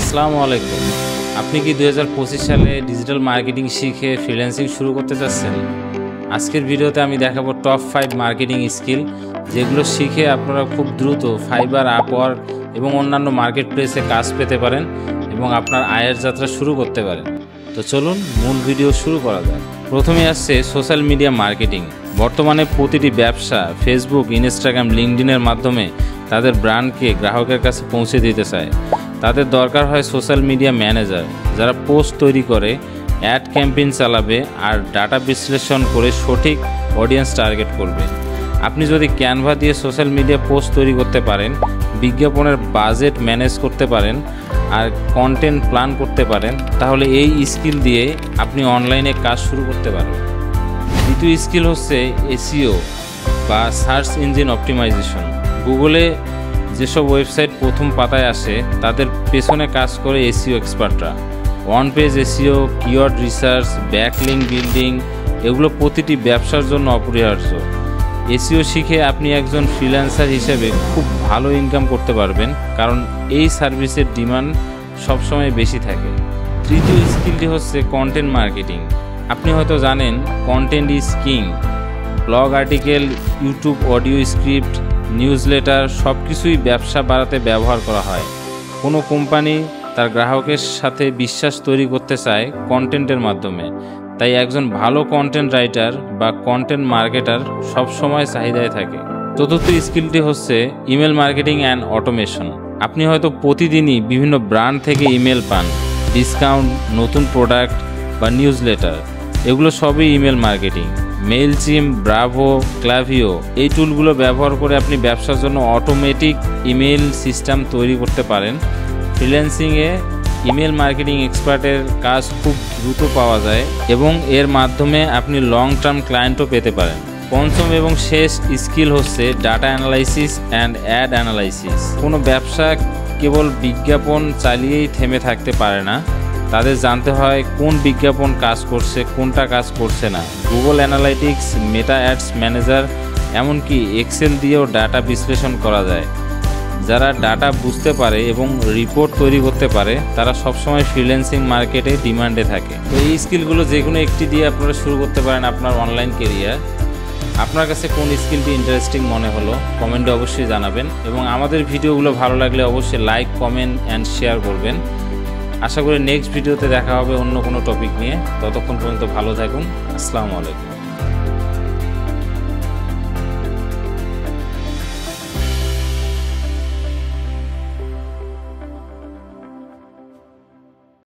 আসসালামু আলাইকুম। আপনি কি 2025 সালে ডিজিটাল মার্কেটিং শিখে ফ্রিল্যান্সিং শুরু করতে চাচ্ছেন? আজকের ভিডিওতে আমি দেখাবো টপ 5 মার্কেটিং স্কিল যেগুলো শিখে আপনারা খুব দ্রুত ফাইবার, আপওয়ার্ক এবং অন্যান্য মার্কেট প্লেসে কাজ পেতে পারেন এবং আপনার আয়ের যাত্রা শুরু করতে পারেন। তো চলুন মূল ভিডিও শুরু করা যাক। প্রথমে আসছে সোশ্যাল মিডিয়া মার্কেটিং। বর্তমানে প্রতিটি ব্যবসা ফেসবুক, ইনস্টাগ্রাম, লিঙ্কডইনের মাধ্যমে তাদের ব্র্যান্ডকে গ্রাহকের কাছে পৌঁছে দিতে চায়। তাদের দরকার হয় সোশ্যাল মিডিয়া ম্যানেজার, যারা পোস্ট তৈরি করে, অ্যাড ক্যাম্পেইন চালাবে আর ডাটা বিশ্লেষণ করে সঠিক অডিয়েন্স টার্গেট করবে। আপনি যদি ক্যানভা দিয়ে সোশ্যাল মিডিয়া পোস্ট তৈরি করতে পারেন, বিজ্ঞাপনের বাজেট ম্যানেজ করতে পারেন আর কন্টেন্ট প্ল্যান করতে পারেন, তাহলে এই স্কিল দিয়ে আপনি অনলাইনে কাজ শুরু করতে পারেন। দ্বিতীয় স্কিল হচ্ছে এসইও বা সার্চ ইঞ্জিন অপটিমাইজেশন। গুগলে যেসব ওয়েবসাইট প্রথম পাতায় আসে তাদের পেছনে কাজ করে এসইও এক্সপার্টরা। One page SEO, keyword research, backlink building, এগুলো প্রতিটি ব্যবসার জন্য অপরিহার্য। এসইও শিখে আপনি একজন ফ্রিল্যান্সার হিসেবে খুব ভালো ইনকাম করতে পারবেন, কারণ এই সার্ভিসের ডিমান্ড সবসময় বেশি থাকে। তৃতীয় স্কিলটি হচ্ছে কন্টেন্ট মার্কেটিং। আপনি হয়তো জানেন content is king. Blog article, YouTube audio script, newsletter সব কিছুই ব্যবসা বাড়াতে ব্যবহার করা হয়। কোনো কোম্পানি তার গ্রাহকের সাথে বিশ্বাস তৈরি করতে চায় কন্টেন্টের মাধ্যমে, তাই একজন ভালো কন্টেন্ট রাইটার বা কন্টেন্ট মার্কেটার সবসময় চাহিদায় থাকে। চতুর্থ স্কিলটি হচ্ছে ইমেল মার্কেটিং অ্যান্ড অটোমেশন। আপনি হয়তো প্রতিদিনই বিভিন্ন ব্র্যান্ড থেকে ইমেল পান, ডিসকাউন্ট, নতুন প্রোডাক্ট বা নিউজলেটার, এগুলো সবই ইমেল মার্কেটিং। মেইলচিম্প, ব্রাভো, ক্লাভিও এই টুলগুলো ব্যবহার করে আপনি ব্যবসার জন্য অটোমেটিক ইমেল সিস্টেম তৈরি করতে পারেন। ফ্রিল্যান্সিংয়ে ইমেল মার্কেটিং এক্সপার্টের কাজ খুব দ্রুত পাওয়া যায় এবং এর মাধ্যমে আপনি লং টার্ম ক্লায়েন্টও পেতে পারেন। পঞ্চম এবং শেষ স্কিল হচ্ছে data analysis and ad analysis. কোনো ব্যবসা কেবল বিজ্ঞাপন চালিয়েই থেমে থাকতে পারে না, তাদের জানতে হয় কোন বিজ্ঞাপন কাজ করছে, কোনটা কাজ করছে না। গুগল অ্যানালাইটিক্স, মেটা অ্যাডস ম্যানেজার, এমনকি এক্সেল দিয়েও ডাটা বিশ্লেষণ করা যায়। যারা ডাটা বুঝতে পারে এবং রিপোর্ট তৈরি করতে পারে তারা সবসময় ফ্রিল্যান্সিং মার্কেটে ডিমান্ডে থাকে। তো এই স্কিলগুলো যে কোনো একটি দিয়ে আপনারা শুরু করতে পারেন আপনার অনলাইন কেরিয়ার। আপনার কাছে কোন স্কিলটি ইন্টারেস্টিং মনে হলো কমেন্টে অবশ্যই জানাবেন এবং আমাদের ভিডিওগুলো ভালো লাগলে অবশ্যই লাইক, কমেন্ট অ্যান্ড শেয়ার করবেন। আশা করি নেক্সট ভিডিওতে দেখা হবে অন্য কোনো টপিক নিয়ে। ততক্ষণ পর্যন্ত ভালো থাকুন। আসসালামু আলাইকুম।